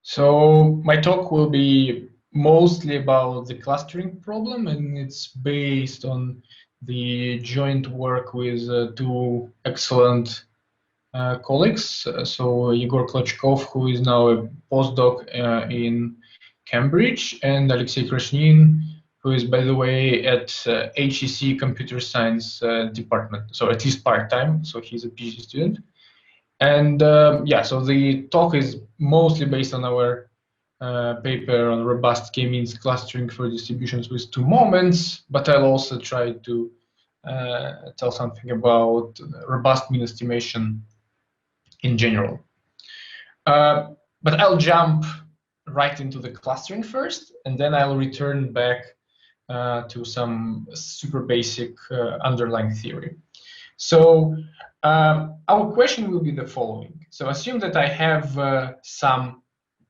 So my talk will be mostly about the clustering problem, and it's based on the joint work with two excellent colleagues. So Igor Klochkov, who is now a postdoc in Cambridge, and Alexei Krashnin, who is, by the way, at HEC Computer Science department, so at least part-time, so he's a PhD student. And yeah, so the talk is mostly based on our paper on robust k-means clustering for distributions with two moments, but I'll also try to tell something about robust mean estimation in general. But I'll jump right into the clustering first, and then I'll return back to some super basic underlying theory. So our question will be the following. So assume that I have some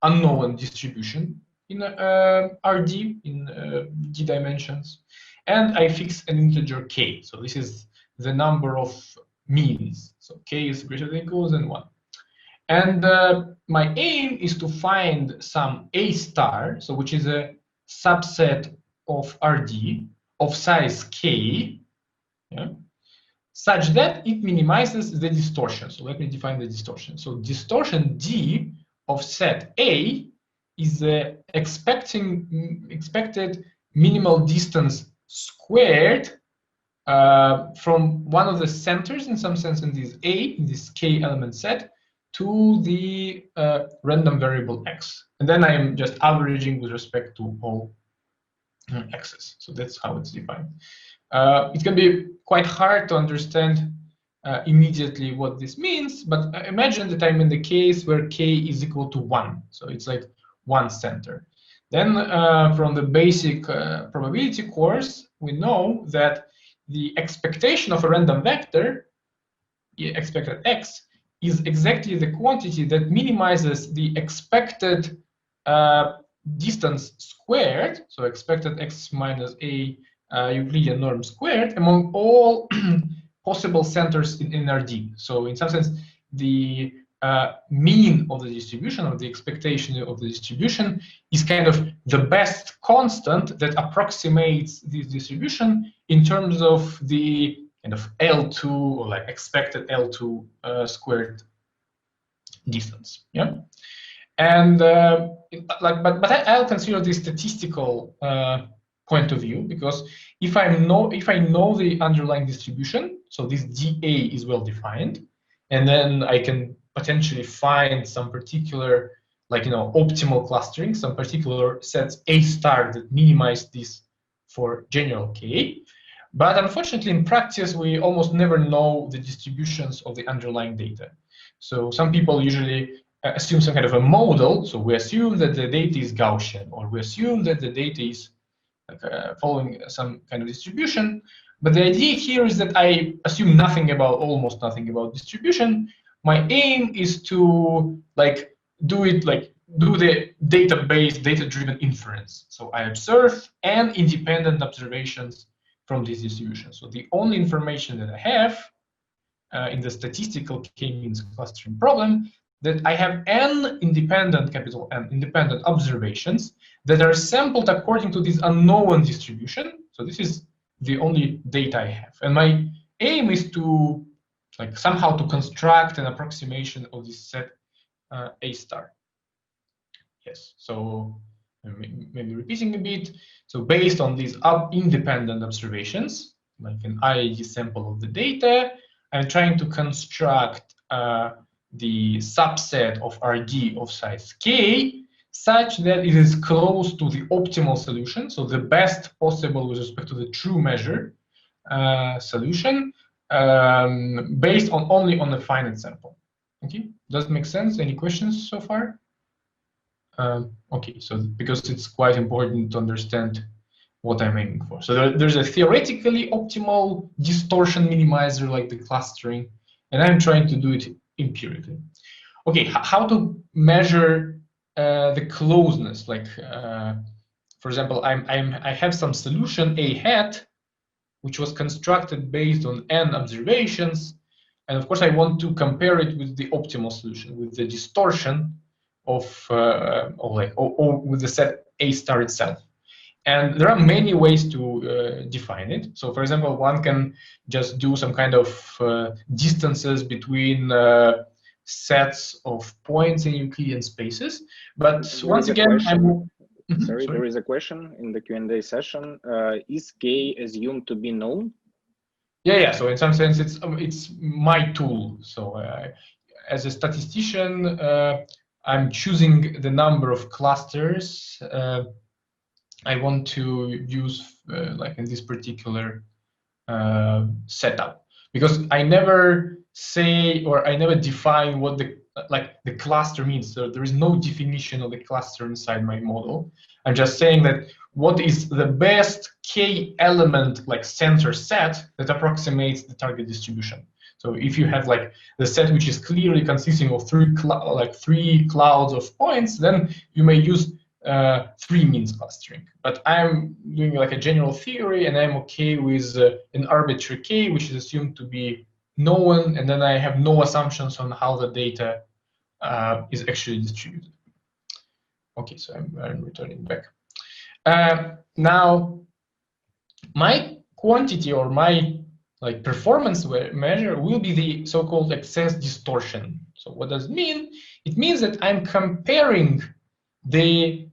unknown distribution in RD, in d dimensions, and I fix an integer k. So this is the number of means. So k is greater than or equal than 1. And my aim is to find some A star, so which is a subset of RD of size k, yeah, such that it minimizes the distortion. So let me define the distortion. So distortion D of set A is the expected minimal distance squared from one of the centers, in some sense, in this A, in this k element set, to the random variable x. And then I am just averaging with respect to all x's. So that's how it's defined. It can be quite hard to understand immediately what this means, but imagine that I'm in the case where k is equal to 1. So it's like one center. Then from the basic probability course, we know that the expectation of a random vector, expected x, is exactly the quantity that minimizes the expected distance squared, so expected x minus a Euclidean norm squared, among all possible centers in NRD. So in some sense, the mean of the distribution, or the expectation of the distribution, is kind of the best constant that approximates this distribution in terms of the kind of L2, or like expected L2 squared distance. Yeah, and but I'll consider the statistical point of view, because if I know the underlying distribution, so this dA is well defined, and then I can potentially find some particular, like, optimal clustering, some particular sets A star that minimize this for general k. But unfortunately, in practice, we almost never know the distributions of the underlying data. So some people usually assume some kind of a model. So we assume that the data is Gaussian, or we assume that the data is like following some kind of distribution. But the idea here is that I assume almost nothing about distribution. My aim is to do the data-driven inference. So I observe n independent observations from this distribution. So the only information that I have in the statistical k-means clustering problem, that I have n independent, capital N, independent observations that are sampled according to this unknown distribution. So this is the only data I have. And my aim is to somehow to construct an approximation of this set A star. Yes, so maybe repeating a bit. So based on these independent observations, like an IID sample of the data, I'm trying to construct the subset of RD of size k such that it is close to the optimal solution, so the best possible with respect to the true measure solution, based only on a finite sample. Okay, does it make sense? Any questions so far? Okay, so because it's quite important to understand what I'm aiming for. So there's a theoretically optimal distortion minimizer like the clustering, and I'm trying to do it empirically. Okay, how to measure the closeness? For example, I have some solution A hat, which was constructed based on n observations, and of course I want to compare it with the optimal solution, with the distortion of or with the set A star itself. And there are many ways to define it. So, for example, one can just do some kind of distances between sets of points in Euclidean spaces. But once again, sorry, there is a question in the Q&A session. Is K assumed to be known? Yeah. So in some sense, it's my tool. So as a statistician, I'm choosing the number of clusters I want to use, like in this particular setup, because I never say or I never define what the cluster means. So there is no definition of the cluster inside my model. I'm just saying that what is the best K element like center set that approximates the target distribution. So if you have like the set which is clearly consisting of three clouds of points, then you may use 3 means clustering. But I'm doing like a general theory, and I'm okay with an arbitrary K, which is assumed to be known, and then I have no assumptions on how the data is actually distributed. Okay, so I'm returning back. Now, my quantity or my performance measure will be the so-called excess distortion. So what does it mean? It means that I'm comparing the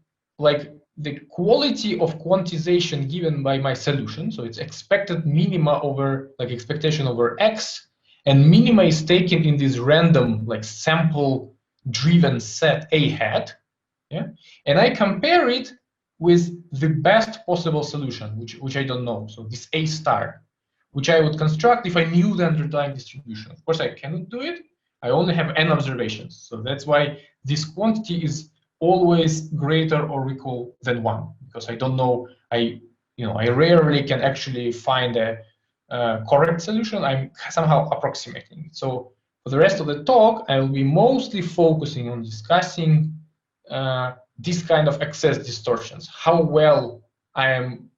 quality of quantization given by my solution. So it's expected minima over expectation over X, and minima is taken in this random sample driven set A hat. Yeah, and I compare it with the best possible solution, which I don't know. So this A star, which I would construct if I knew the underlying distribution. Of course, I cannot do it. I only have n observations. So that's why this quantity is always greater or equal than 1, because I don't know. I rarely can actually find a correct solution. I'm somehow approximating it. So for the rest of the talk, I will be mostly focusing on discussing this kind of excess distortions, how well I am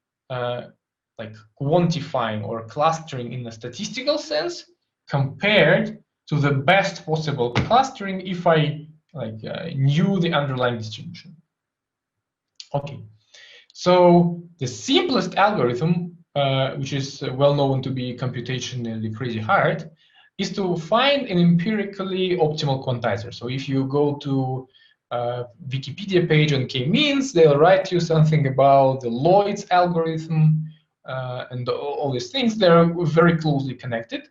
quantifying or clustering in a statistical sense compared to the best possible clustering if I knew the underlying distribution. Okay, so the simplest algorithm, which is well known to be computationally crazy hard, is to find an empirically optimal quantizer. So if you go to Wikipedia page on k-means, they'll write you something about the Lloyd's algorithm and all these things. They're very closely connected.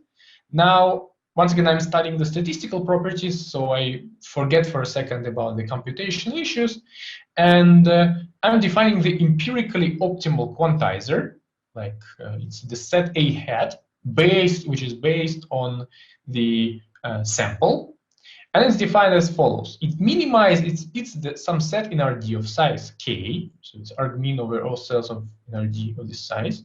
Now, once again, I'm studying the statistical properties, so I forget for a second about the computational issues, and I'm defining the empirically optimal quantizer, it's the set A hat, which is based on the sample. And it's defined as follows. It minimizes, it's some set in RD of size K, so it's argmin over all cells of RD of this size.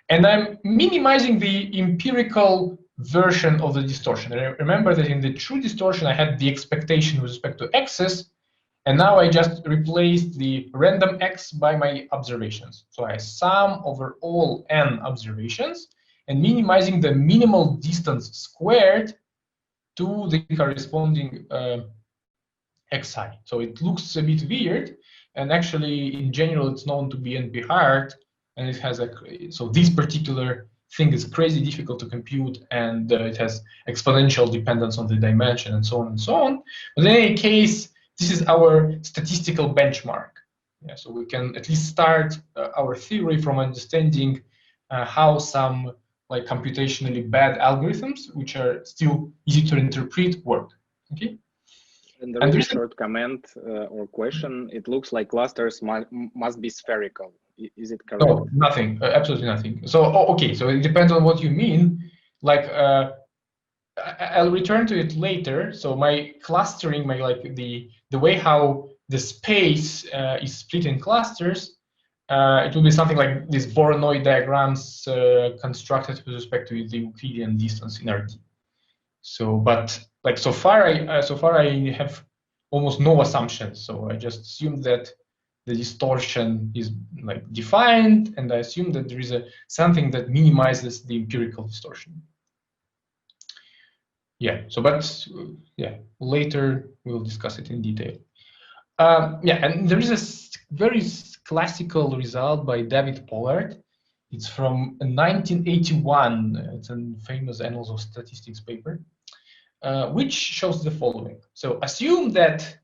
And I'm minimizing the empirical version of the distortion. And remember that in the true distortion, I had the expectation with respect to x's, and now I just replaced the random x by my observations. So I sum over all n observations and minimizing the minimal distance squared to the corresponding xi. So it looks a bit weird, and actually in general it's known to be NP hard, and it has so this particular thing is crazy difficult to compute, and it has exponential dependence on the dimension and so on and so on. But in any case, this is our statistical benchmark. Yeah, so we can at least start our theory from understanding how some computationally bad algorithms, which are still easy to interpret, work. Okay. And there is a short comment or question. It looks like clusters must be spherical. Is it correct? No, nothing. Absolutely nothing. So okay. So it depends on what you mean. I'll return to it later. So my clustering, the way how the space is split in clusters. It will be something like these Voronoi diagrams constructed with respect to the Euclidean distance in RD. So, but so far I have almost no assumptions. So I just assume that the distortion is defined, and I assume that there is something that minimizes the empirical distortion. Yeah. So, but yeah, later we'll discuss it in detail. Yeah, and there is a very classical result by David Pollard. It's from 1981. It's a famous Annals of Statistics paper, which shows the following. So assume that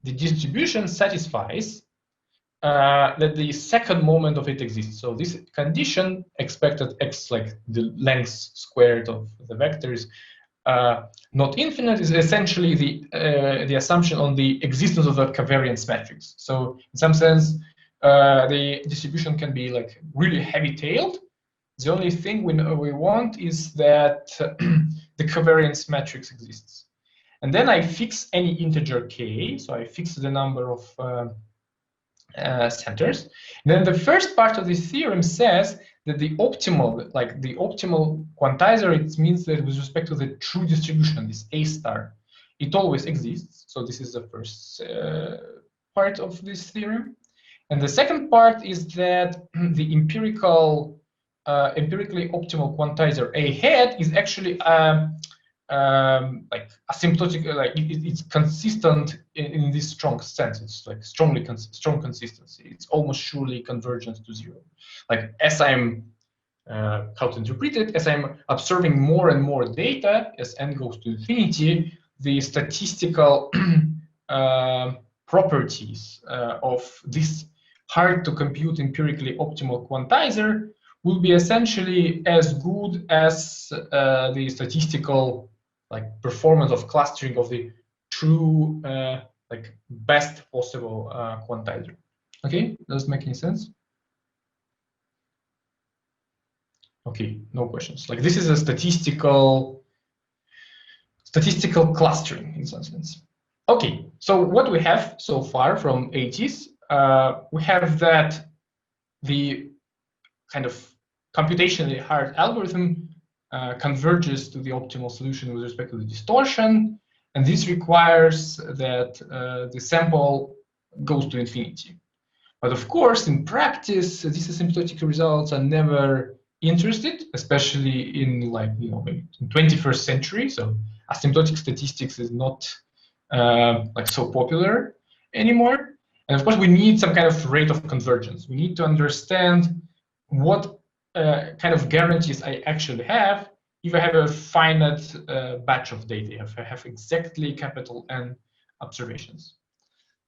the distribution satisfies that the second moment of it exists. So this condition, expected x, like the length squared of the vectors, not infinite, is essentially the assumption on the existence of the covariance matrix. So in some sense, the distribution can be like really heavy-tailed. The only thing we want is that the covariance matrix exists. And then I fix any integer k, so I fix the number of centers. And then the first part of this theorem says that the optimal quantizer, it means that with respect to the true distribution, this A star, it always exists. So this is the first part of this theorem. And the second part is that the empirically optimal quantizer A hat is actually like asymptotic, like it's consistent in this strong sense. It's like strong consistency. It's almost surely convergent to zero. Like as I'm how to interpret it, as I'm observing more and more data, as n goes to infinity, the statistical properties of this hard to compute empirically optimal quantizer will be essentially as good as the statistical performance of clustering of the true best possible quantizer. Okay, does it make any sense? Okay, no questions. Like this is a statistical clustering in some sense. Okay, so what we have so far from 80s, we have that the kind of computationally hard algorithm converges to the optimal solution with respect to the distortion, and this requires that the sample goes to infinity. But of course, in practice, these asymptotic results are never interested, especially in maybe in 21st century. So asymptotic statistics is not so popular anymore. And of course, we need some kind of rate of convergence. We need to understand what kind of guarantees I actually have if I have a finite batch of data, if I have exactly capital N observations.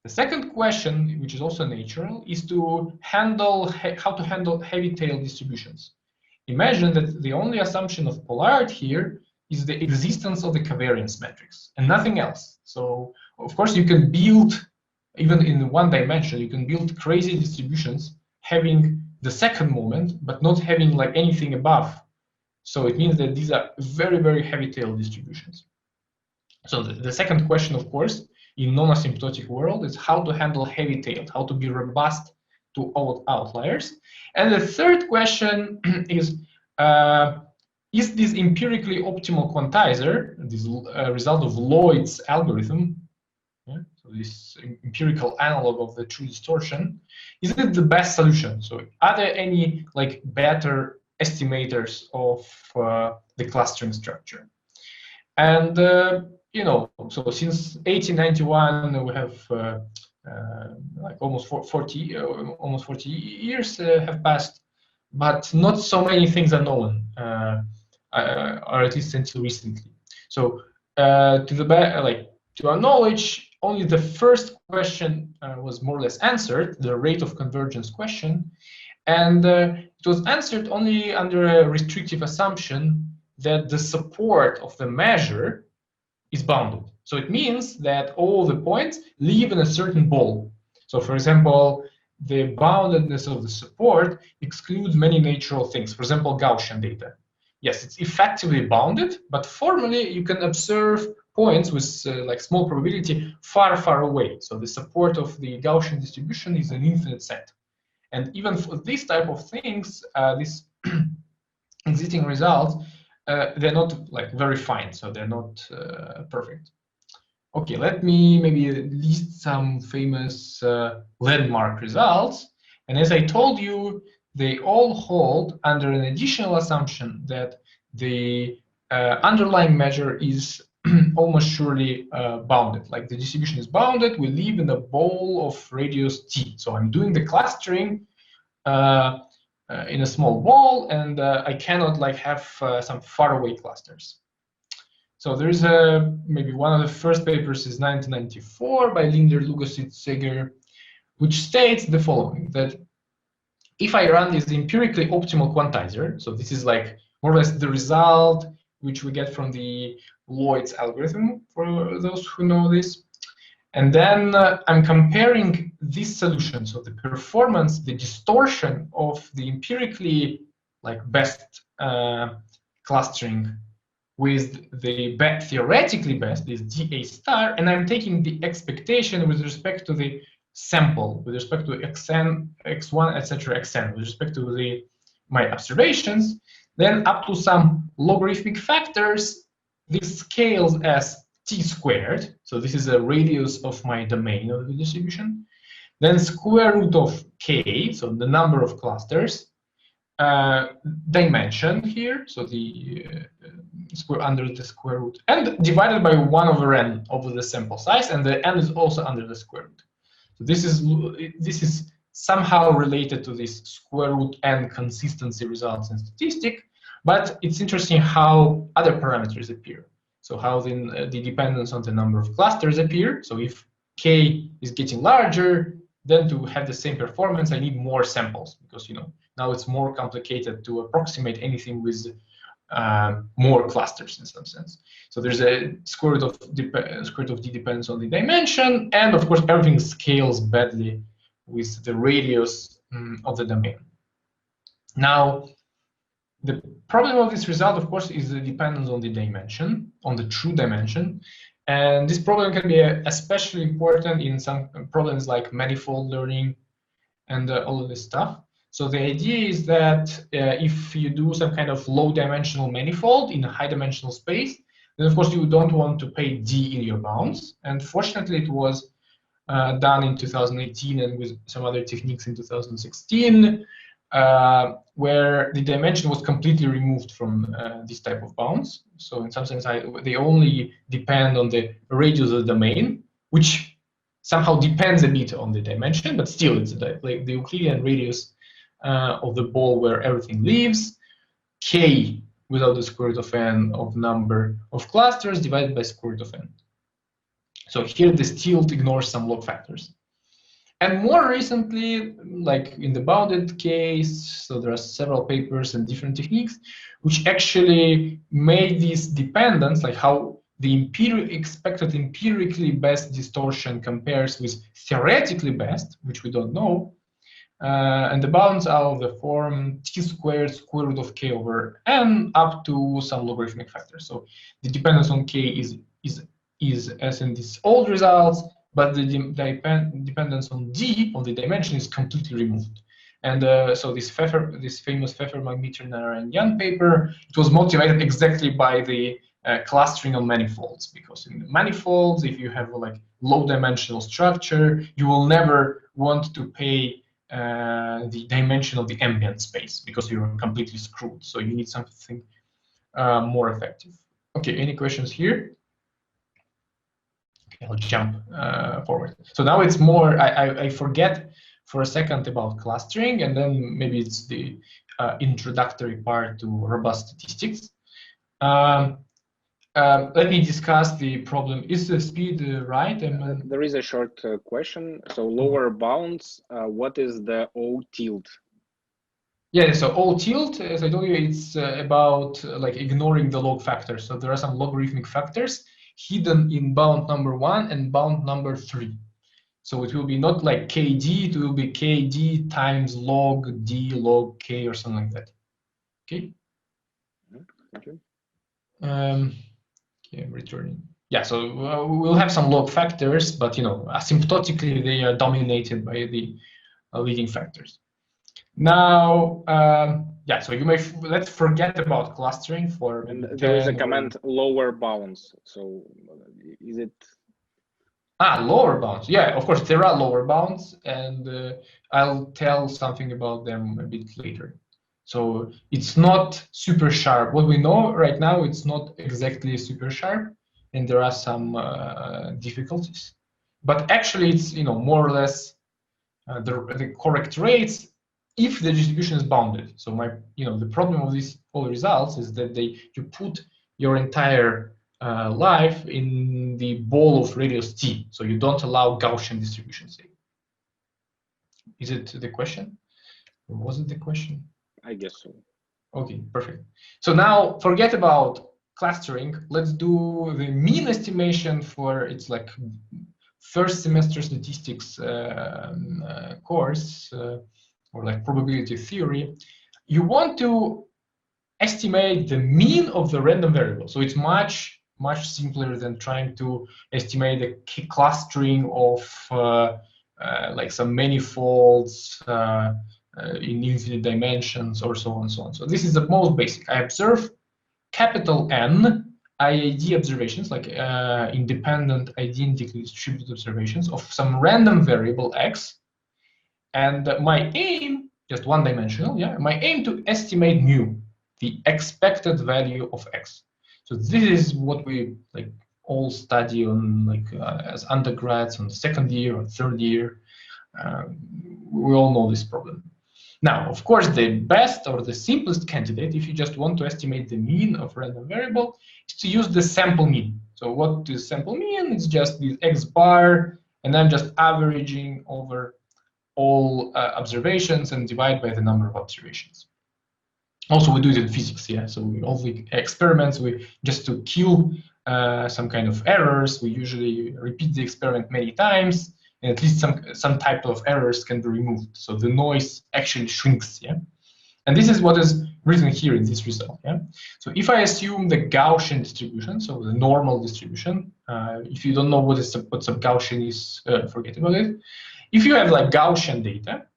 The second question, which is also natural, is to handle how to handle heavy tail distributions. Imagine that the only assumption of polarity here is the existence of the covariance matrix and nothing else. So of course you can build, even in one dimension, you can build crazy distributions having the second moment, but not having anything above. So it means that these are very, very heavy tail distributions. So the second question, of course, in non-asymptotic world is how to handle heavy tailed, how to be robust to all outliers. And the third question is this empirically optimal quantizer, this result of Lloyd's algorithm, so this empirical analog of the true distortion, is it the best solution? So are there any better estimators of the clustering structure? And so since 1891 we have almost 40 years have passed, but not so many things are known, or at least until recently. So to our knowledge, only the first question was more or less answered, the rate of convergence question, and it was answered only under a restrictive assumption that the support of the measure is bounded. So it means that all the points live in a certain ball. So for example, the boundedness of the support excludes many natural things. For example, Gaussian data. Yes, it's effectively bounded, but formally you can observe points with small probability far, far away. So the support of the Gaussian distribution is an infinite set. And even for this type of things, these existing results, they're not very fine, so they're not perfect. Okay, let me maybe list some famous landmark results. And as I told you, they all hold under an additional assumption that the underlying measure is almost surely bounded. Like the distribution is bounded, we live in a ball of radius t. So I'm doing the clustering in a small ball, and I cannot like have some faraway clusters. So there is maybe one of the first papers is 1994 by Linder, Lugosit, Seger, which states the following, that if I run this empirically optimal quantizer, so this is like more or less the result which we get from the Lloyd's algorithm, for those who know this. And then I'm comparing this solution, so the performance, the distortion of the empirically like best clustering with the theoretically best, this dA star, and I'm taking the expectation with respect to the sample, with respect to xn, x1, etc., xn, with respect to my observations. Then up to some logarithmic factors, this scales as t squared. So this is a radius of my domain of the distribution. Then square root of k, so the number of clusters, dimension here, so the square under the square root, and divided by 1 over n over the sample size, and the n is also under the square root. So this is somehow related to this square root n consistency results in statistic, but it's interesting how other parameters appear. So how the dependence on the number of clusters appear. So if k is getting larger, then to have the same performance, I need more samples, because now it's more complicated to approximate anything with more clusters in some sense. So there's a square root of d depends on the dimension, and of course everything scales badly with the radius of the domain. Now, the problem of this result, of course, is the dependence on the dimension, on the true dimension. And this problem can be especially important in some problems like manifold learning and all of this stuff. So the idea is that if you do some kind of low dimensional manifold in a high dimensional space, then of course you don't want to pay d in your bounds. And fortunately it was done in 2018 and with some other techniques in 2016, where the dimension was completely removed from this type of bounds. So in some sense, they only depend on the radius of the domain, which somehow depends a bit on the dimension, but still it's like the Euclidean radius of the ball where everything lives, k without the square root of n of number of clusters divided by square root of n. So here this tilt ignores some log factors. And more recently, like in the bounded case, so there are several papers and different techniques which actually made this dependence, like how the expected empirically best distortion compares with theoretically best, which we don't know. And the bounds are of the form t squared square root of k over n up to some logarithmic factor. So the dependence on k is as in these old results, but the dependence on d, on the dimension, is completely removed. And so this famous Pfeffer-Magmitter-Narayan paper, it was motivated exactly by the clustering of manifolds, because in the manifolds, if you have a low dimensional structure, you will never want to pay the dimension of the ambient space, because you're completely screwed. So you need something more effective. Okay, any questions here? Okay, I'll jump forward. So now it's more, I forget for a second about clustering, and then maybe it's the introductory part to robust statistics. Let me discuss the problem. Is the speed right? There is a short question. So lower bounds, what is the O tilt? Yeah, so O tilt, as I told you, it's about ignoring the log factors. So there are some logarithmic factors hidden in bound number 1 and bound number 3. So it will be not like kd, it will be kd times log d log k or something like that. Okay. Thank you. Okay, I'm returning. Yeah, so we'll have some log factors, but asymptotically they are dominated by the leading factors. Now, yeah, so let's forget about clustering for. And there is a comment lower bounds. So is it? Lower bounds. Yeah, of course there are lower bounds, and I'll tell something about them a bit later. So it's not super sharp. What we know right now, it's not exactly super sharp, and there are some difficulties. But actually, it's more or less the correct rates if the distribution is bounded. So the problem of these all results is that you put your entire life in the ball of radius t, so you don't allow Gaussian distributions. Is it the question? Or was it the question? I guess so. Okay, perfect. So now forget about clustering. Let's do the mean estimation for its like first semester statistics course or like probability theory. You want to estimate the mean of the random variable. So it's much simpler than trying to estimate the clustering of like some manifolds in infinite dimensions or so on and so on. So this is the most basic. I observe capital N IID observations, like independent identically distributed observations of some random variable x, and my aim, just one-dimensional, my aim to estimate mu, the expected value of x. So this is what we like all study on as undergrads on second year or third year. We all know this problem. Now, of course, the best or the simplest candidate, if you just want to estimate the mean of random variable, is to use the sample mean. So what is sample mean? It's just this x bar, and I'm just averaging over all observations and divide by the number of observations. Also, we do it in physics, so all the experiments, we just to kill some kind of errors, we usually repeat the experiment many times, and at least some type of errors can be removed. So the noise actually shrinks, And this is what is written here in this result, So if I assume the Gaussian distribution, so the normal distribution, if you don't know what some Gaussian is, forget about it. If you have like Gaussian data,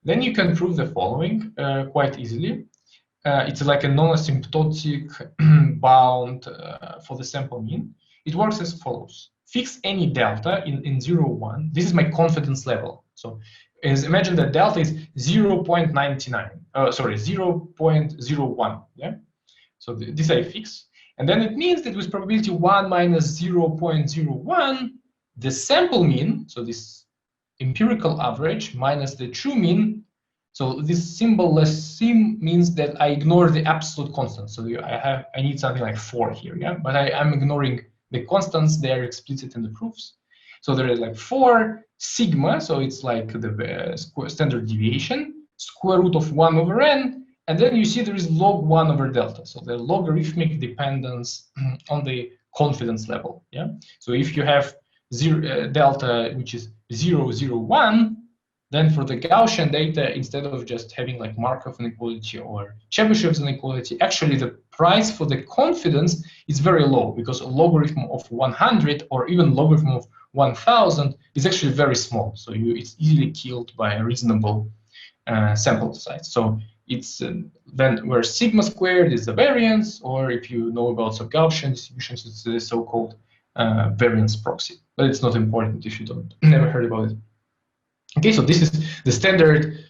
then you can prove the following quite easily. It's like a non-asymptotic bound for the sample mean. It works as follows. Fix any delta in 0, 1. This is my confidence level. So imagine that delta is 0.99, sorry, 0.01, So this I fix. And then it means that with probability 1 minus 0.01, the sample mean, so this empirical average minus the true mean, so this symbol-less sim means that I ignore the absolute constant. So I need something like 4 here, But I'm ignoring the constants. They are explicit in the proofs. So there is like 4 sigma. So it's like the standard deviation, square root of 1 over n, and then you see there is log 1 over delta. So the logarithmic dependence on the confidence level. So if you have delta which is 0, 0, 1. Then for the Gaussian data, instead of just having like Markov inequality or Chebyshev's inequality, actually the price for the confidence is very low because a logarithm of 100 or even logarithm of 1000 is actually very small. So it's easily killed by a reasonable sample size. So it's then where sigma squared is the variance, or if you know about some Gaussian distributions, it's the so-called variance proxy. But it's not important if you never heard about it. Okay, so this is the standard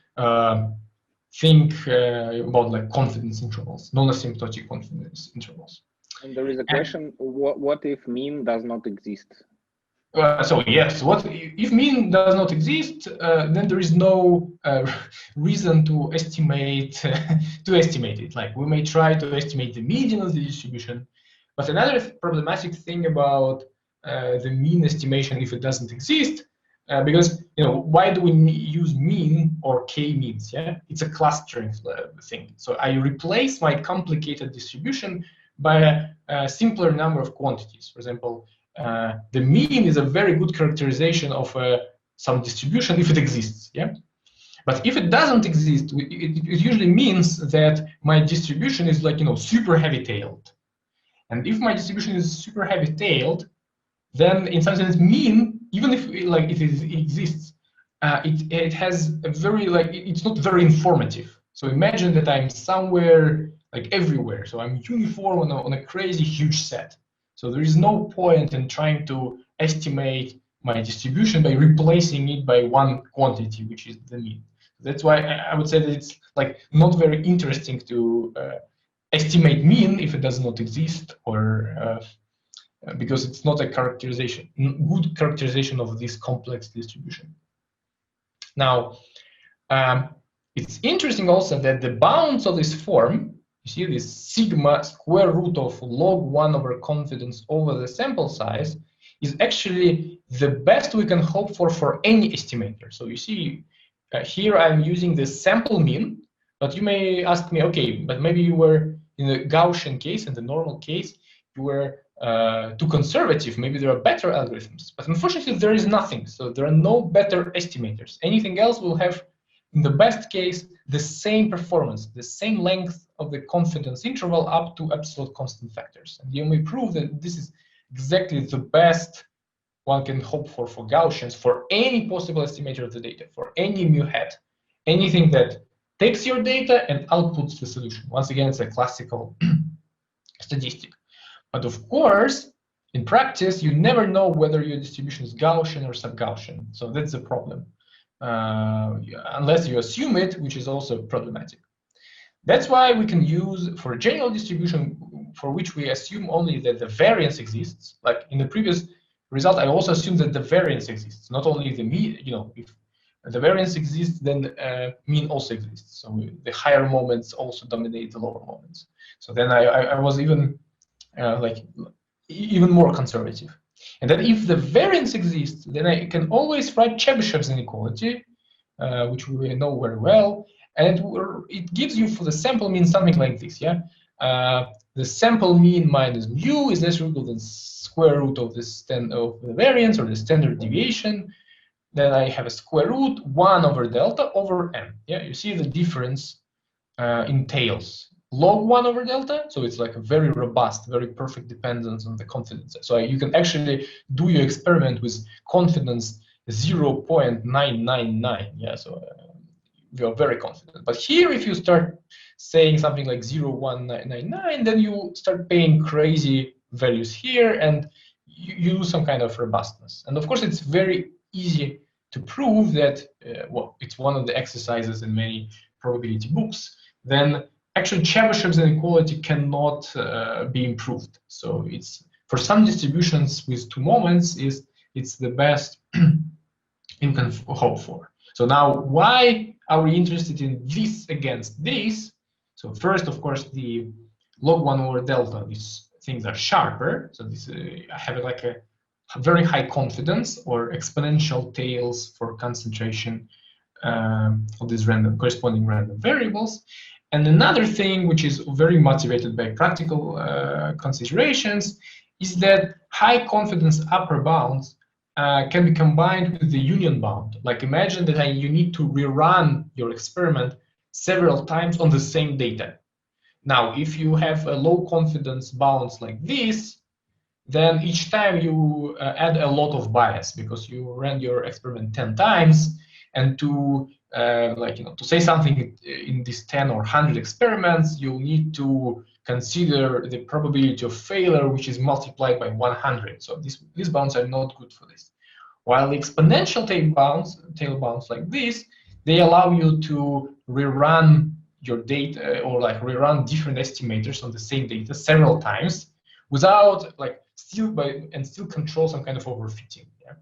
thing about like confidence intervals, non-asymptotic confidence intervals. And there is a question: what if mean does not exist? So yes, what if mean does not exist? Then there is no reason to estimate it. Like we may try to estimate the median of the distribution, but another problematic thing about the mean estimation if it doesn't exist. Because why do we use mean or k-means? It's a clustering thing. So I replace my complicated distribution by a simpler number of quantities. For example, the mean is a very good characterization of some distribution if it exists. But if it doesn't exist, it usually means that my distribution is like super heavy-tailed. And if my distribution is super heavy-tailed, then in some sense mean, even if it exists, it has a very it's not very informative. So imagine that I'm somewhere like everywhere. So I'm uniform on a crazy huge set. So there is no point in trying to estimate my distribution by replacing it by one quantity, which is the mean. That's why I would say that it's like not very interesting to estimate mean if it does not exist, or because it's not a good characterization of this complex distribution. Now, it's interesting also that the bounds of this form, you see this sigma square root of log 1 over confidence over the sample size, is actually the best we can hope for any estimator. So you see, here I'm using the sample mean, but you may ask me, okay, but maybe you were in the Gaussian case, in the normal case, you were too conservative. Maybe there are better algorithms, but unfortunately there is nothing. So there are no better estimators. Anything else will have, in the best case, the same performance, the same length of the confidence interval up to absolute constant factors. And you may prove that this is exactly the best one can hope for Gaussians for any possible estimator of the data, for any mu hat, anything that takes your data and outputs the solution. Once again, it's a classical statistic. But of course, in practice, you never know whether your distribution is Gaussian or sub-Gaussian. So that's the problem, unless you assume it, which is also problematic. That's why we can use, for a general distribution for which we assume only that the variance exists, like in the previous result, I also assume that the variance exists, not only the mean. You know, if the variance exists, then mean also exists. So the higher moments also dominate the lower moments. So then I was even even more conservative. And then if the variance exists, then I can always write Chebyshev's inequality, which we know very well. And it gives you for the sample mean something like this, yeah? The sample mean minus mu is less or equal than square root of the variance or the standard deviation. Then I have a square root 1 over delta over n. Yeah, you see the difference entails log 1 over delta, so it's like a very robust, very perfect dependence on the confidence. So you can actually do your experiment with confidence 0.999. Yeah, so we are very confident. But here, if you start saying something like 0.1999, then you start paying crazy values here, and you lose some kind of robustness. And of course, it's very easy to prove that, well, it's one of the exercises in many probability books, then actually Chebyshev's inequality cannot be improved. So it's, for some distributions with 2 moments, it's the best you can hope for. So now, why are we interested in this against this? So first, of course, the log 1 over delta, these things are sharper. So this I have like a very high confidence or exponential tails for concentration of these corresponding random variables. And another thing which is very motivated by practical considerations is that high confidence upper bounds can be combined with the union bound. Like imagine that you need to rerun your experiment several times on the same data. Now, if you have a low confidence bounds like this, then each time you add a lot of bias because you ran your experiment 10 times, and to to say something in these 10 or 100 experiments, you need to consider the probability of failure, which is multiplied by 100. So these bounds are not good for this. While exponential tail bounds like this, they allow you to rerun your data or rerun different estimators on the same data several times without still control some kind of overfitting. Yeah?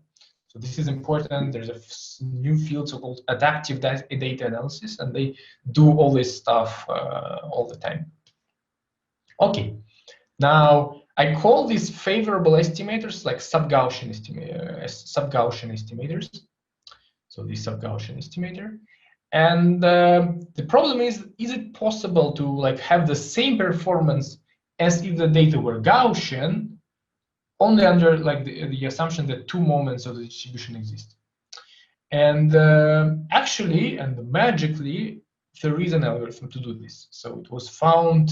So this is important. There's a new field called adaptive data analysis, and they do all this stuff all the time. Okay, now I call these favorable estimators like sub-Gaussian estimators. So this sub-Gaussian estimator. And the problem is it possible to have the same performance as if the data were Gaussian, only under the assumption that 2 moments of the distribution exist? And actually, and magically, there is an algorithm to do this. So it was found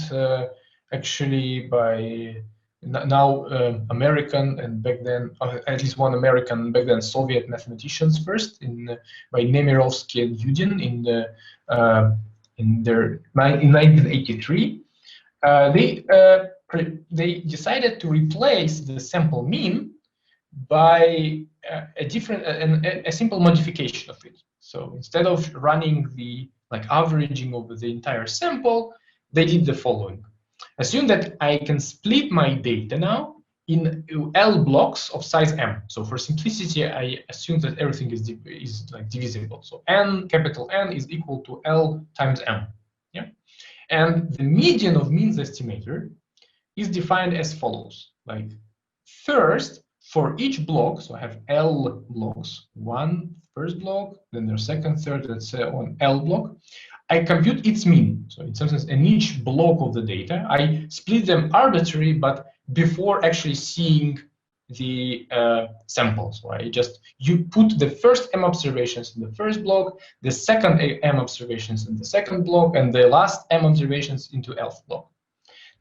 actually by now American, and back then at least one American, back then Soviet mathematicians first, by Nemirovsky and Yudin in 1983. They decided to replace the sample mean by a simple modification of it. So instead of running the averaging over the entire sample, they did the following. Assume that I can split my data now in L blocks of size m. So for simplicity, I assume that everything is like divisible. So n, capital N, is equal to L times m. Yeah, and the median of means estimator is defined as follows. Like first, for each block, so I have L blocks, one first block, then there's second, third, let's say on L block. I compute its mean. So in some sense, in each block of the data, I split them arbitrarily, but before actually seeing the samples, right? You put the first m observations in the first block, the second m observations in the second block, and the last m observations into Lth block.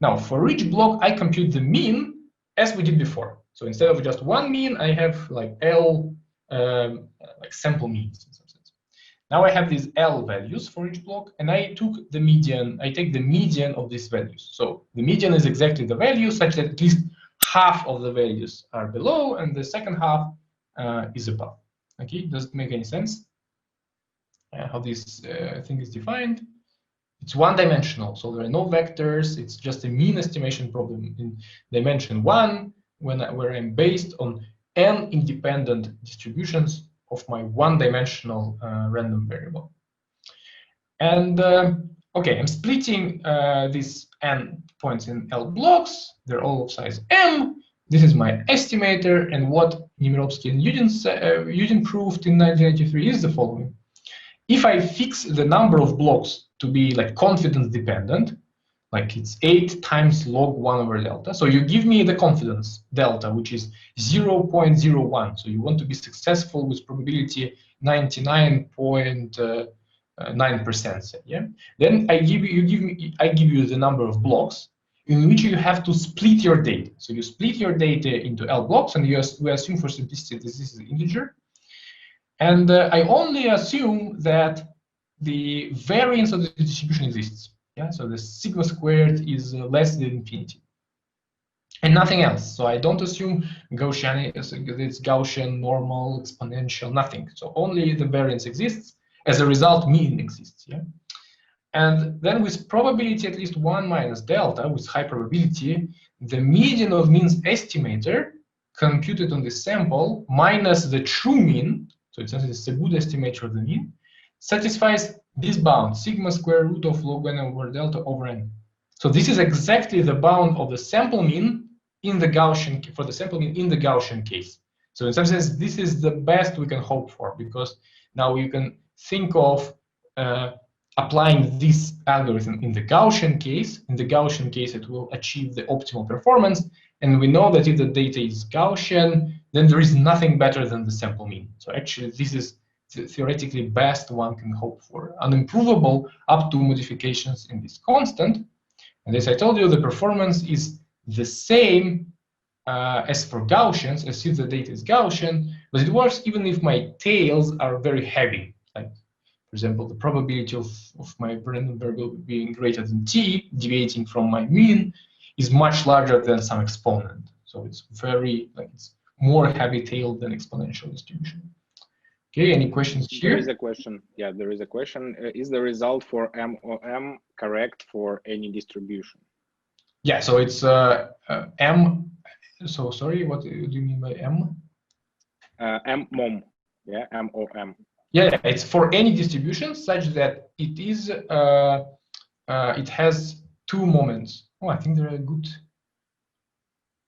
Now, for each block, I compute the mean as we did before. So instead of just one mean, I have like L like sample means in some sense. Now I have these L values for each block, and I took the median. I take the median of these values. So the median is exactly the value, such that at least half of the values are below, and the second half is above. Okay, does it make any sense? How this thing is defined? It's one-dimensional, so there are no vectors. It's just a mean estimation problem in dimension 1, where I'm based on n independent distributions of my one-dimensional random variable. And okay, I'm splitting these n points in L blocks. They're all of size m. This is my estimator, and what Nemirovsky and Yudin proved in 1993 is the following. If I fix the number of blocks to be like confidence dependent, like it's 8 times log 1 over delta. So you give me the confidence delta, which is 0.01. So you want to be successful with probability 99.9%. Yeah. Then I give you the number of blocks in which you have to split your data. So you split your data into L blocks, and we assume for simplicity this is an integer. And I only assume that the variance of the distribution exists. Yeah, so the sigma squared is less than infinity, and nothing else. So I don't assume Gaussian, it's Gaussian, normal, exponential, nothing. So only the variance exists. As a result, mean exists. Yeah, and then with probability at least 1 minus delta, with high probability, the median of means estimator computed on the sample minus the true mean. So it's a good estimator of the mean, satisfies this bound, sigma square root of log n over delta over n. So this is exactly the bound of the sample mean in the Gaussian, for the sample mean in the Gaussian case. So in some sense, this is the best we can hope for, because now you can think of applying this algorithm in the Gaussian case. In the Gaussian case, it will achieve the optimal performance. And we know that if the data is Gaussian, then there is nothing better than the sample mean. So actually, this is the theoretically best one can hope for, unimprovable up to modifications in this constant. And as I told you, the performance is the same as for Gaussians, as if the data is Gaussian, but it works even if my tails are very heavy. Like, for example, the probability of my random variable being greater than t, deviating from my mean, is much larger than some exponent. So it's very, like, it's more heavy-tailed than exponential distribution. Okay, any questions here? There is a question. Yeah, there is a question. Is the result for MOM correct for any distribution? Yeah, so it's M. So sorry, what do you mean by M? MOM. Yeah, MOM. Yeah, it's for any distribution such that it is it has 2 moments. Oh, I think they're good.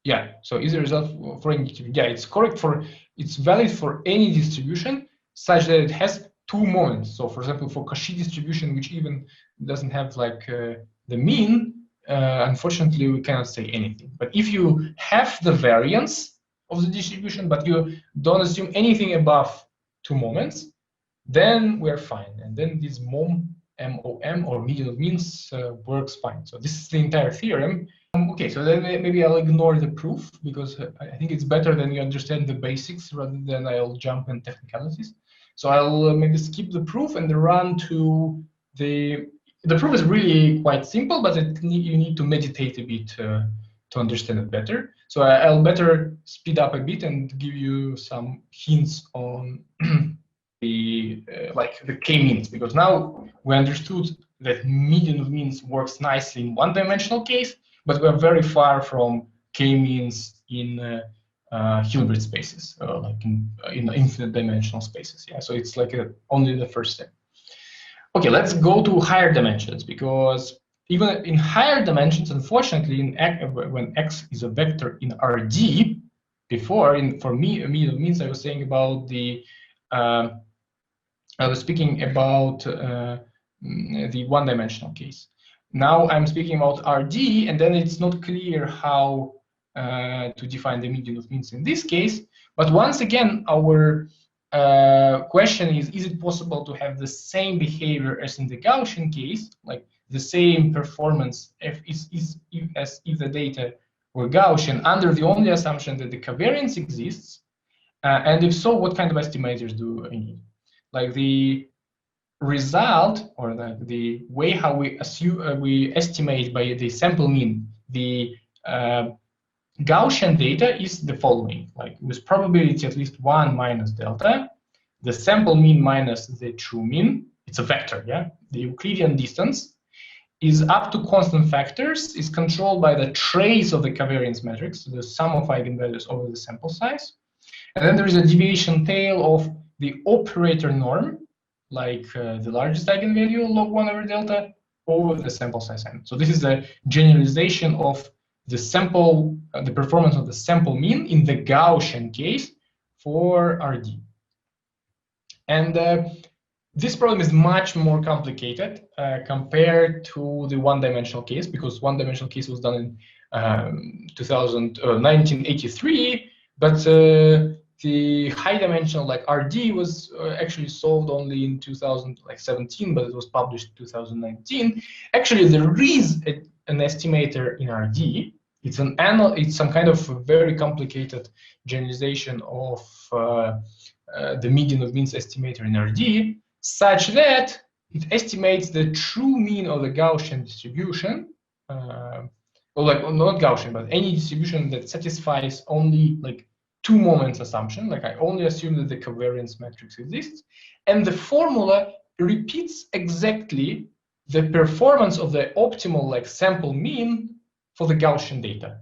Yeah, so is the result for any distribution? Yeah, it's correct for, it's valid for any distribution such that it has 2 moments. So for example, for Cauchy distribution, which even doesn't have like the mean, unfortunately, we cannot say anything. But if you have the variance of the distribution, but you don't assume anything above 2 moments, then we're fine. And then this MOM, MOM, or median of means works fine. So this is the entire theorem. Okay, so then maybe I'll ignore the proof, because I think it's better than you understand the basics rather than I'll jump in technicalities. So I'll maybe skip the proof and run to the proof is really quite simple, but you need to meditate a bit to understand it better. So I'll better speed up a bit and give you some hints on the the k-means, because now we understood that median of means works nicely in one-dimensional case, but we're very far from k-means in Hilbert spaces, like in infinite dimensional spaces. Yeah, so it's like only the first step. Okay, let's go to higher dimensions, because even in higher dimensions, unfortunately, when x is a vector in Rd, before for me, it means I was saying about the I was speaking about the one-dimensional case. Now I'm speaking about Rd, and then it's not clear how to define the median of means in this case. But once again, our question is it possible to have the same behavior as in the Gaussian case, like the same performance as if the data were Gaussian, under the only assumption that the covariance exists? And if so, what kind of estimators do I need? Like the result, or the way how we assume we estimate by the sample mean the Gaussian data is the following: like with probability at least 1 minus delta, the sample mean minus the true mean. It's a vector, yeah. The Euclidean distance is up to constant factors, is controlled by the trace of the covariance matrix, the sum of eigenvalues over the sample size. And then there is a deviation tail of the operator norm, like the largest eigenvalue log 1 over delta over the sample size n. So this is a generalization of the sample, the performance of the sample mean in the Gaussian case for Rd. And this problem is much more complicated compared to the one-dimensional case, because one-dimensional case was done in 1983, but the high-dimensional, like Rd, was actually solved only in 2017, but it was published in 2019. Actually, there is an estimator in Rd. It's some kind of very complicated generalization of the median of means estimator in Rd, such that it estimates the true mean of the Gaussian distribution, or like not Gaussian, but any distribution that satisfies only like two moments assumption. Like I only assume that the covariance matrix exists, and the formula repeats exactly the performance of the optimal like sample mean for the Gaussian data.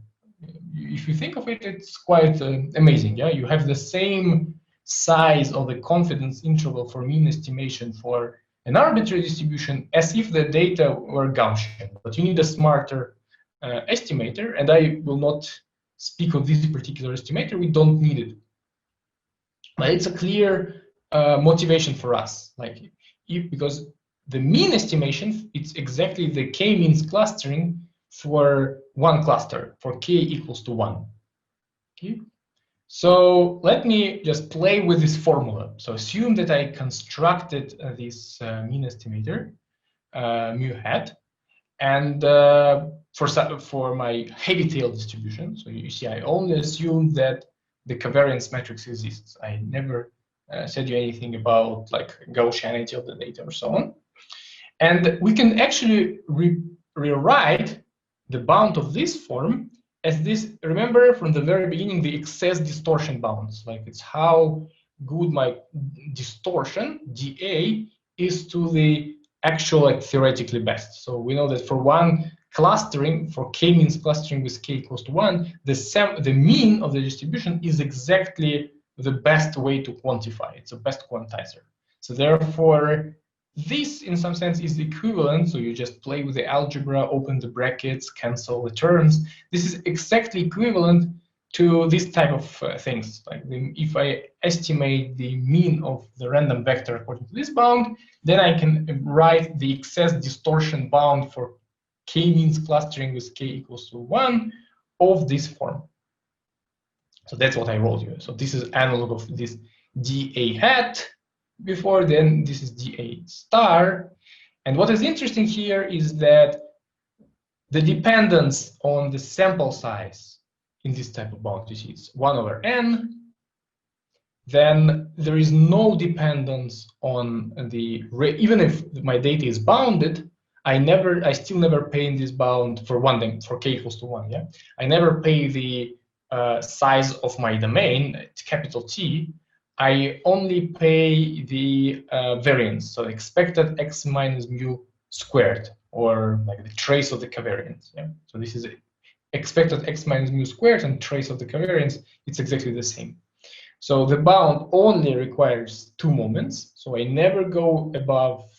If you think of it, it's quite amazing. Yeah, you have the same size of the confidence interval for mean estimation for an arbitrary distribution as if the data were Gaussian, but you need a smarter estimator, and I will not speak of this particular estimator. We don't need it, but it's a clear motivation for us, like because the mean estimation, it's exactly the k-means clustering for one cluster for k equals to 1. Okay. So let me just play with this formula. So assume that I constructed this mean estimator, mu hat, and for my heavy tail distribution. So you see, I only assume that the covariance matrix exists. I never said you anything about like Gaussianity of the data or so on. And we can actually rewrite the bound of this form as this, remember from the very beginning, the excess distortion bounds. Like it's how good my distortion, dA, is to the actual like theoretically best. So we know that for one clustering, for k-means clustering with k equals to 1, the mean of the distribution is exactly the best way to quantify. It's the best quantizer. So therefore, this, in some sense, is equivalent. So you just play with the algebra, open the brackets, cancel the terms. This is exactly equivalent to this type of things. Like if I estimate the mean of the random vector according to this bound, then I can write the excess distortion bound for k-means clustering with k equals to 1 of this form. So that's what I wrote here. So this is analog of this dA hat before, then this is dA star. And what is interesting here is that the dependence on the sample size in this type of bound, you see it's 1 over n, then there is no dependence on the rate. Even if my data is bounded, I still never pay in this bound for k equals to 1. Yeah, I never pay the size of my domain, capital T. I only pay the variance, so expected x minus mu squared, or like the trace of the covariance. Yeah, so this is expected x minus mu squared and trace of the covariance, it's exactly the same. So the bound only requires 2 moments. So I never go above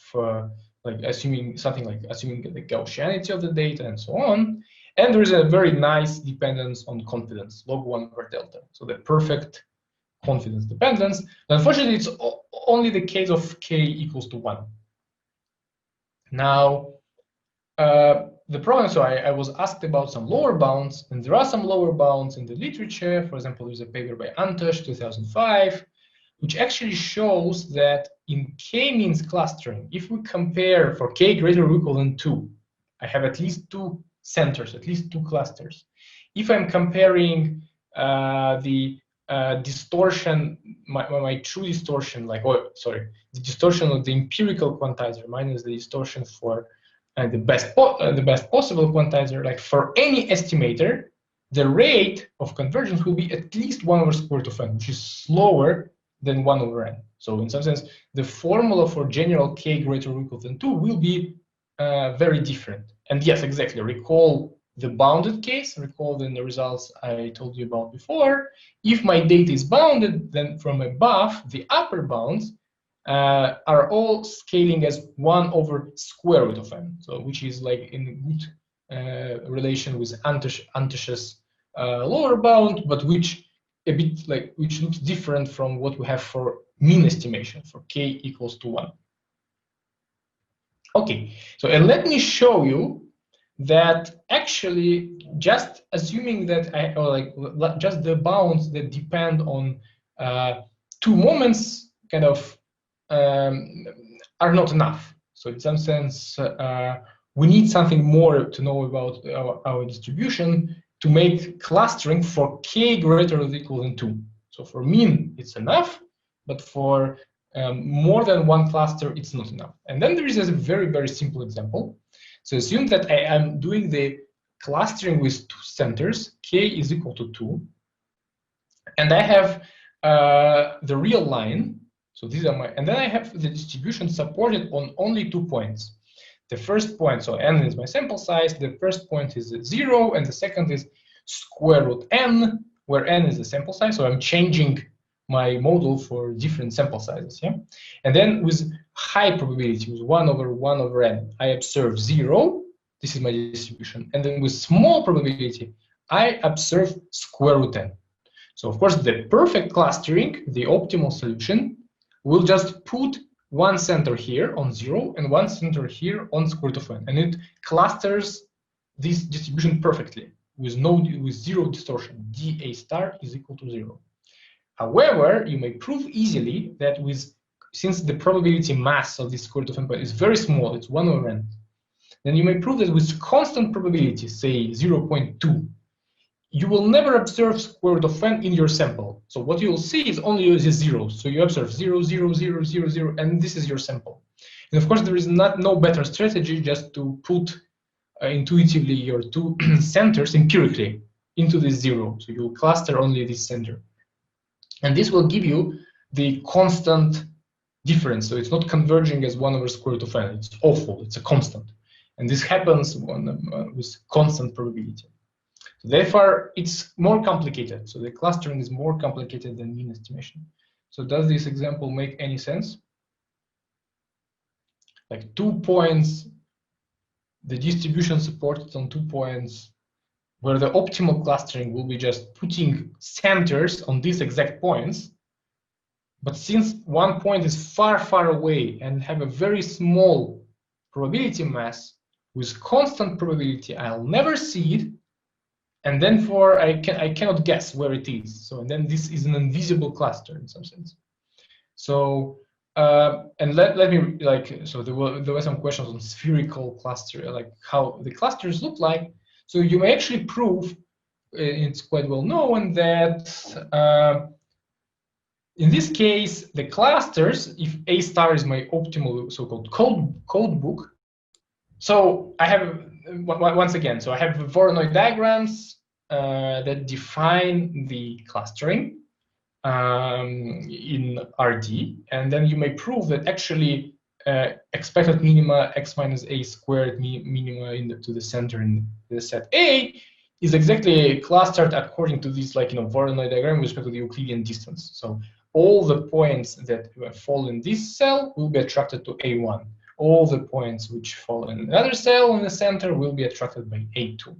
like assuming the Gaussianity of the data and so on. And there is a very nice dependence on confidence, log 1 over delta. So the perfect confidence dependence. Unfortunately, it's only the case of k equals to 1. Now, the problem, so I was asked about some lower bounds, and there are some lower bounds in the literature. For example, there's a paper by Antosh, 2005, which actually shows that in k-means clustering, if we compare for k greater or equal than 2, I have at least 2 centers, at least 2 clusters. If I'm comparing the distortion, my true distortion, the distortion of the empirical quantizer minus the distortion for the best possible quantizer, like for any estimator, the rate of convergence will be at least 1 over square root of n, which is slower than 1 over n. So in some sense, the formula for general k greater or equal than 2 will be very different. And yes, exactly. Recall the bounded case. Recall the results I told you about before. If my data is bounded, then from above, the upper bounds are all scaling as 1 over square root of n, so which is like in good relation with Antosh's lower bound, but which looks different from what we have for mean estimation for k equals to 1. Okay, so and let me show you that actually just assuming that just the bounds that depend on 2 moments kind of are not enough. So in some sense, we need something more to know about our distribution to make clustering for k greater or equal than 2. So for mean, it's enough, but for more than 1 cluster, it's not enough. And then there is a very, very simple example. So assume that I am doing the clustering with 2 centers, k is equal to 2, and I have the real line. So these are and then I have the distribution supported on only 2 points. The first point, so n is my sample size, the first point is 0, and the second is square root n, where n is the sample size. So I'm changing my model for different sample sizes, yeah? And then with high probability, with 1 over n, I observe 0. This is my distribution. And then with small probability, I observe square root n. So of course, the perfect clustering, the optimal solution, we'll just put 1 center here on 0 and 1 center here on square root of n, and it clusters this distribution perfectly with 0 distortion. dA star is equal to 0. However, you may prove easily that since the probability mass of this square root of n is very small, it's 1 over n, then you may prove that with constant probability, say 0.2, you will never observe square root of n in your sample. So what you will see is only the zeros. So you observe 0, 0, 0, 0, 0, and this is your sample. And of course, there is no better strategy just to put intuitively your 2 centers empirically into this 0. So you will cluster only this center. And this will give you the constant difference. So it's not converging as 1 over square root of n. It's awful. It's a constant. And this happens with constant probability. Therefore, it's more complicated. So the clustering is more complicated than mean estimation. So does this example make any sense? Like 2 points, the distribution supported on 2 points, where the optimal clustering will be just putting centers on these exact points. But since 1 point is far, far away and have a very small probability mass, with constant probability, I'll never see it. And then I cannot guess where it is. So and then this is an invisible cluster in some sense. So and let me so there were some questions on spherical cluster, like how the clusters look like. So you may actually prove, it's quite well known that in this case the clusters, if A star is my optimal so-called code book. So I have once again, so I have Voronoi diagrams that define the clustering in RD, and then you may prove that actually expected minima x minus a squared minima to the center in the set A is exactly clustered according to this, like, Voronoi diagram with respect to the Euclidean distance. So all the points that fall in this cell will be attracted to A1. All the points which fall in another cell in the center will be attracted by A2.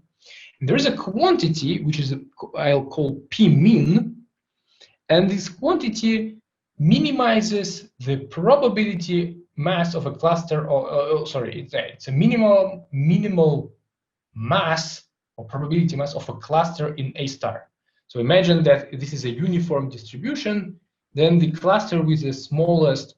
And there is a quantity which is I'll call P min, and this quantity minimizes the probability mass of a cluster, or sorry, it's a minimal mass or probability mass of a cluster in A star. So imagine that this is a uniform distribution, then the cluster with the smallest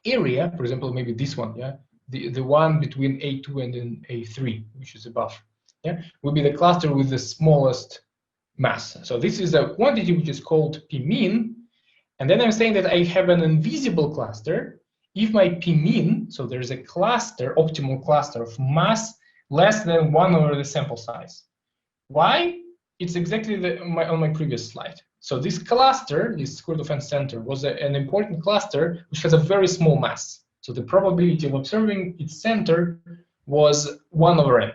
area, for example, maybe this one, yeah, the one between A2 and then A3, which is above, yeah, will be the cluster with the smallest mass. So this is a quantity which is called P min, and then I'm saying that I have an invisible cluster if my P min, so there's a cluster, optimal cluster of mass less than 1 over the sample size. Why? It's exactly on my previous slide. So this cluster, this square root of n center, was an important cluster which has a very small mass. So the probability of observing its center was 1 over n.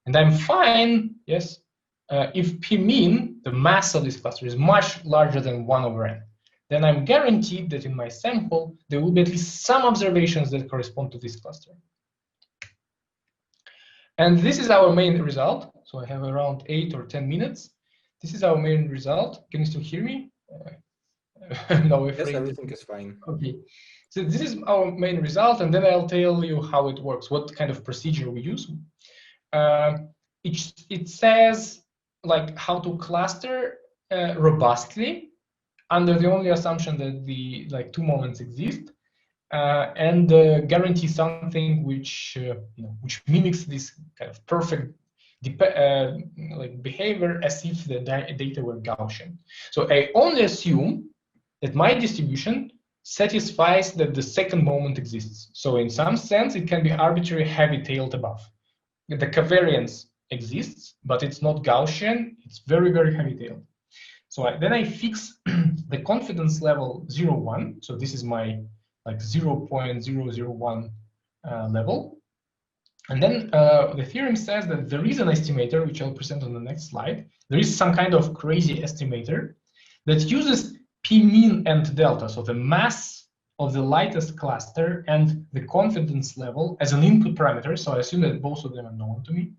And I'm fine, yes, if P min, the mass of this cluster, is much larger than 1 over n. Then I'm guaranteed that in my sample, there will be at least some observations that correspond to this cluster. And this is our main result. So I have around 8 or 10 minutes. This is our main result. Can you still hear me? No, yes, everything is fine. Okay. So this is our main result, and then I'll tell you how it works, what kind of procedure we use. It says like how to cluster robustly under the only assumption that the two moments exist, and guarantee something which which mimics this kind of perfect behavior as if the data were Gaussian. So I only assume that my distribution satisfies that the second moment exists. So in some sense, it can be arbitrary heavy-tailed above. The covariance exists, but it's not Gaussian. It's very, very heavy-tailed. So then I fix the confidence level 0.1. So this is my 0.001 level. And then the theorem says that there is an estimator, which I'll present on the next slide. There is some kind of crazy estimator that uses P min and delta, so the mass of the lightest cluster and the confidence level as an input parameter. So I assume that both of them are known to me,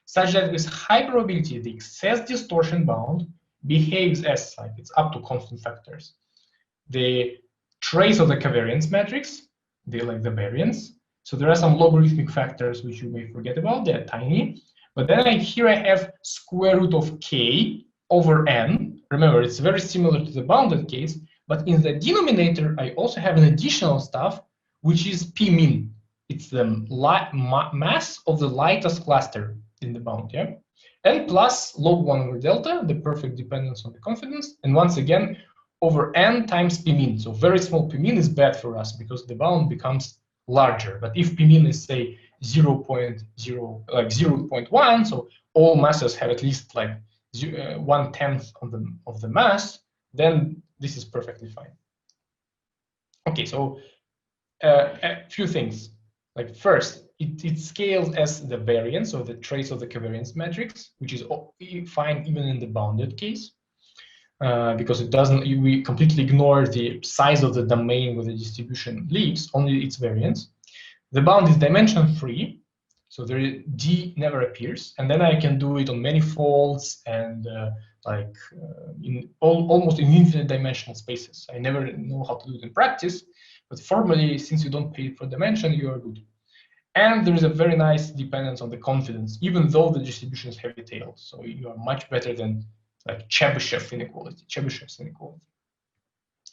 such that with high probability, the excess distortion bound behaves as it's up to constant factors. The trace of the covariance matrix, the variance. So there are some logarithmic factors which you may forget about. They're tiny. But then here I have square root of k over n. Remember, it's very similar to the bounded case. But in the denominator, I also have an additional stuff, which is P min. It's the mass of the lightest cluster in the bound, yeah? And plus log 1 over delta, the perfect dependence on the confidence. And once again, over n times P min. So very small P min is bad for us because the bound becomes larger. But if P min is, say, 0.1, so all masses have at least 1/10 of the mass, then this is perfectly fine. Okay, so a few things. First, it scales as the variance, or the trace of the covariance matrix, which is fine even in the bounded case, because it doesn't. We completely ignore the size of the domain where the distribution lives, only its variance. The bound is dimension-free, so D never appears, and then I can do it on manifolds and almost in infinite dimensional spaces. I never know how to do it in practice, but formally, since you don't pay for dimension, you are good. And there is a very nice dependence on the confidence, even though the distribution is heavy-tailed. So you are much better than Chebyshev's inequality.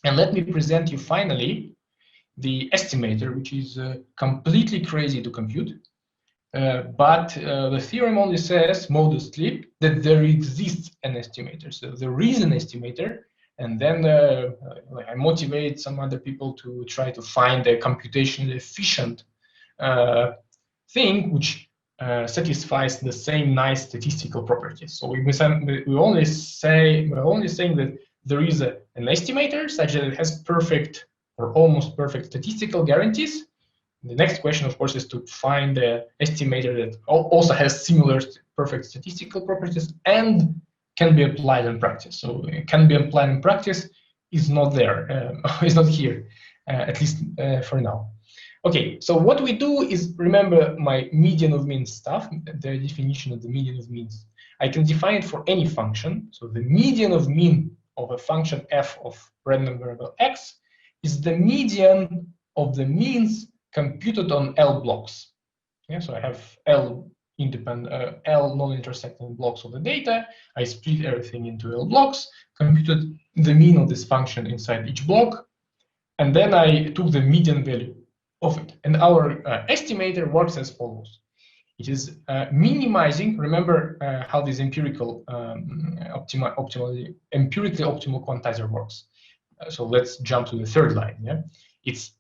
And let me present you finally the estimator, which is completely crazy to compute. But the theorem only says modestly that there exists an estimator. So there is an estimator, and then I motivate some other people to try to find a computationally efficient thing which satisfies the same nice statistical properties. So we're only saying that there is an estimator such that it has perfect or almost perfect statistical guarantees. The next question, of course, is to find the estimator that also has similar perfect statistical properties and can be applied in practice. So it can be applied in practice is not there, is not here, at least for now. Okay, so what we do is remember my median of means stuff, the definition of the median of means. I can define it for any function. So the median of mean of a function f of random variable x is the median of the means computed on L blocks. Yeah, so I have L independent, L non-intersecting blocks of the data. I split everything into L blocks, computed the mean of this function inside each block, and then I took the median value of it. And our estimator works as follows. It is minimizing, remember how this empirically optimal quantizer works. So let's jump to the third line. Yeah, it's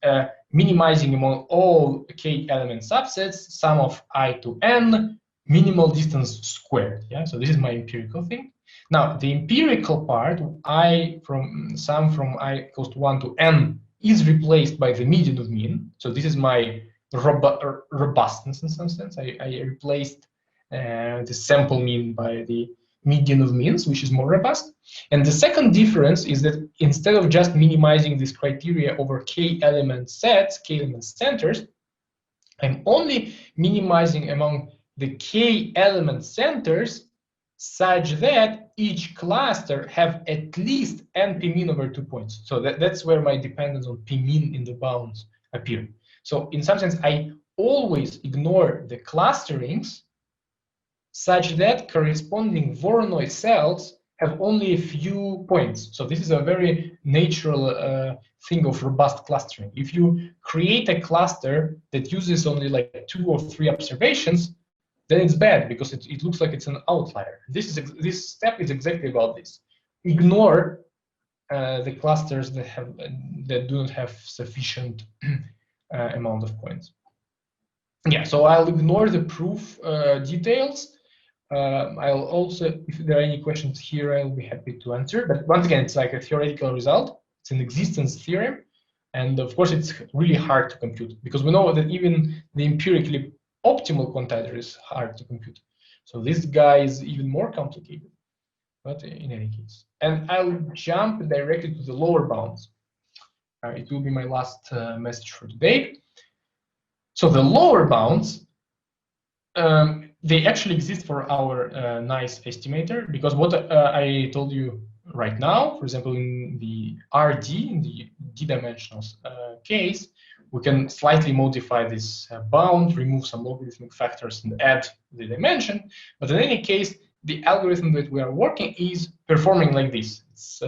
minimizing among all k element subsets, sum of I to n, minimal distance squared. Yeah, so this is my empirical thing. Now the empirical part, I from sum from I equals to 1 to n is replaced by the median of mean. So this is my robustness in some sense. I replaced the sample mean by the median of means, which is more robust. And the second difference is that instead of just minimizing this criteria over k element sets, k element centers, I'm only minimizing among the k element centers such that each cluster have at least n p mean over 2 points. So that's where my dependence on p mean in the bounds appear. So in some sense, I always ignore the clusterings such that corresponding Voronoi cells have only a few points. So this is a very natural thing of robust clustering. If you create a cluster that uses only like 2 or 3 observations, then it's bad because it looks like it's an outlier. This step is exactly about this. Ignore the clusters that do not have sufficient amount of points. Yeah, so I'll ignore the proof details. I'll also, if there are any questions here, I'll be happy to answer. But once again, it's like a theoretical result. It's an existence theorem. And of course, it's really hard to compute because we know that even the empirically optimal quantizer is hard to compute. So this guy is even more complicated, but in any case. And I'll jump directly to the lower bounds. It will be my last message for today. So the lower bounds, they actually exist for our nice estimator, because what I told you right now, for example, in the RD, in the d-dimensional case, we can slightly modify this bound, remove some logarithmic factors, and add the dimension. But in any case, the algorithm that we are working is performing like this. It's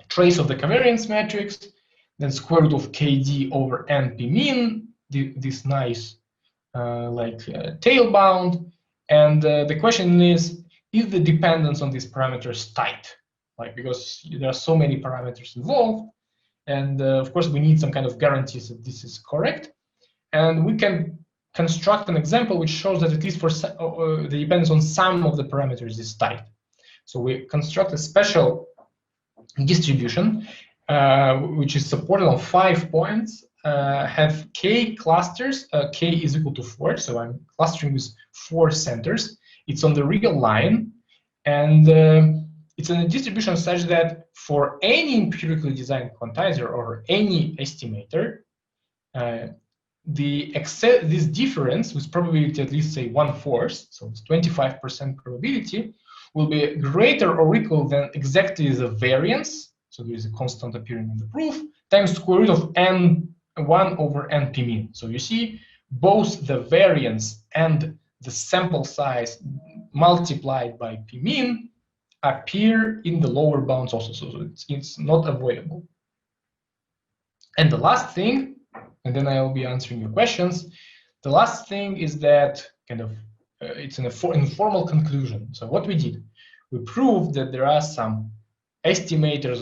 trace of the covariance matrix, then square root of KD over NP mean, this nice tail bound. And the question is the dependence on these parameters tight? Like, because there are so many parameters involved. And of course, we need some kind of guarantees that this is correct. And we can construct an example which shows that at least for the dependence on some of the parameters is tight. So we construct a special distribution which is supported on 5 points, have k clusters, k is equal to 4, so I'm clustering with 4 centers. It's on the real line, and it's in a distribution such that for any empirically designed quantizer or any estimator, this difference with probability at least say 1/4, so it's 25% probability, will be greater or equal than exactly the variance. So there is a constant appearing in the proof times square root of n1 over np mean. So you see both the variance and the sample size multiplied by p mean appear in the lower bounds also, so it's not avoidable. And the last thing, and then I'll be answering your questions, the last thing is that kind of it's an informal conclusion. So what we did, we proved that there are some estimators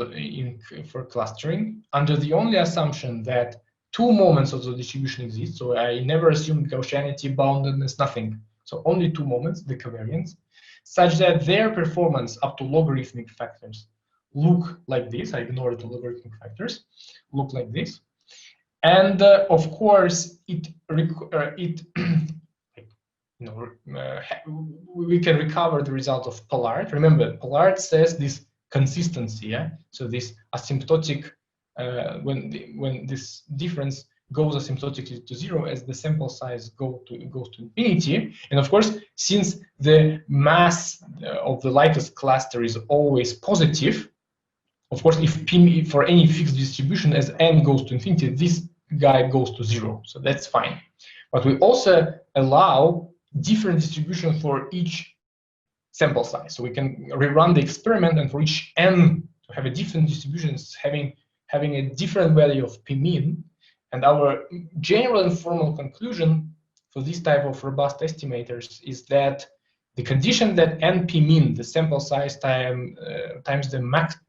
for clustering under the only assumption that 2 moments of the distribution exist. So I never assumed Gaussianity, boundedness, nothing. So only 2 moments, the covariance, such that their performance up to logarithmic factors look like this. I ignored the logarithmic factors, look like this. And of course, in we can recover the result of Pollard. Remember, Pollard says this consistency, yeah. So this asymptotic when this difference goes asymptotically to 0 as the sample size goes to infinity. And of course, since the mass of the lightest cluster is always positive, of course, if P for any fixed distribution as n goes to infinity, this guy goes to 0. So that's fine. But we also allow different distribution for each sample size. So we can rerun the experiment, and for each n to have a different distribution, having a different value of P mean. And our general informal conclusion for this type of robust estimators is that the condition that NP mean, the sample size times the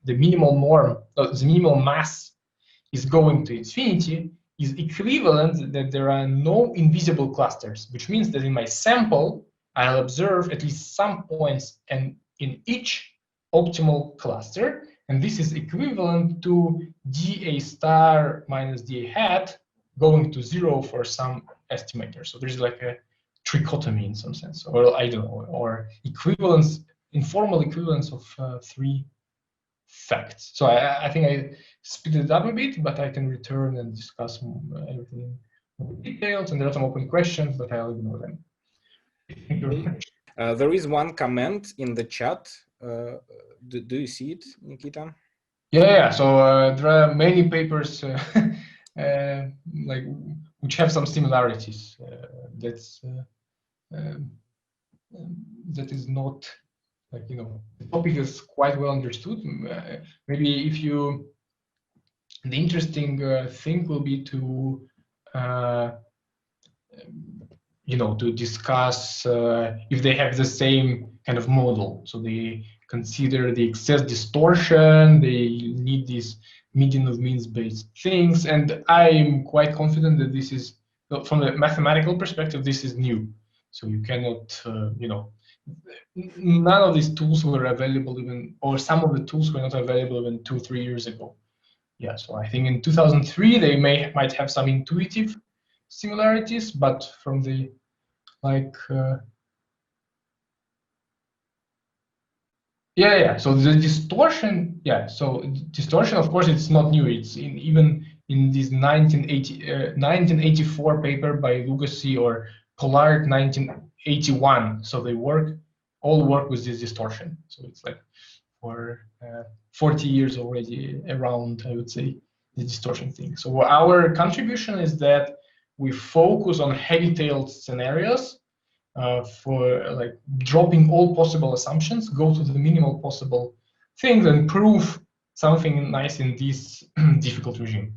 minimal norm, the minimal mass, is going to infinity, is equivalent that there are no invisible clusters, which means that in my sample I'll observe at least some points and in each optimal cluster. And this is equivalent to dA star minus dA hat going to 0 for some estimator. So there's like a trichotomy in some sense, or I don't know, or equivalence, informal equivalence of 3 facts. So I think I speeded it up a bit, but I can return and discuss everything in more details. And there are some open questions, but I'll ignore them. Thank you very much. There is one comment in the chat. Do you see it, Nikita? Yeah. So there are many papers like which have some similarities. That is not like, the topic is quite well understood. Maybe if the interesting thing will be to to discuss if they have the same kind of model. So they consider the excess distortion, they need these median of means based things, and I'm quite confident that this is, from a mathematical perspective, this is new. So you cannot, none of these tools were available even, or some of the tools were not available even 2-3 years ago. Yeah, so I think in 2003 they might have some intuitive similarities, but from the so the distortion, so distortion, of course, it's not new. It's even in this 1984 paper by Lugosi or Pollard 1981. So they all work with this distortion. So it's like for 40 years already around, I would say, the distortion thing. So our contribution is that we focus on heavy-tailed scenarios for like dropping all possible assumptions, go to the minimal possible things, and prove something nice in this difficult regime.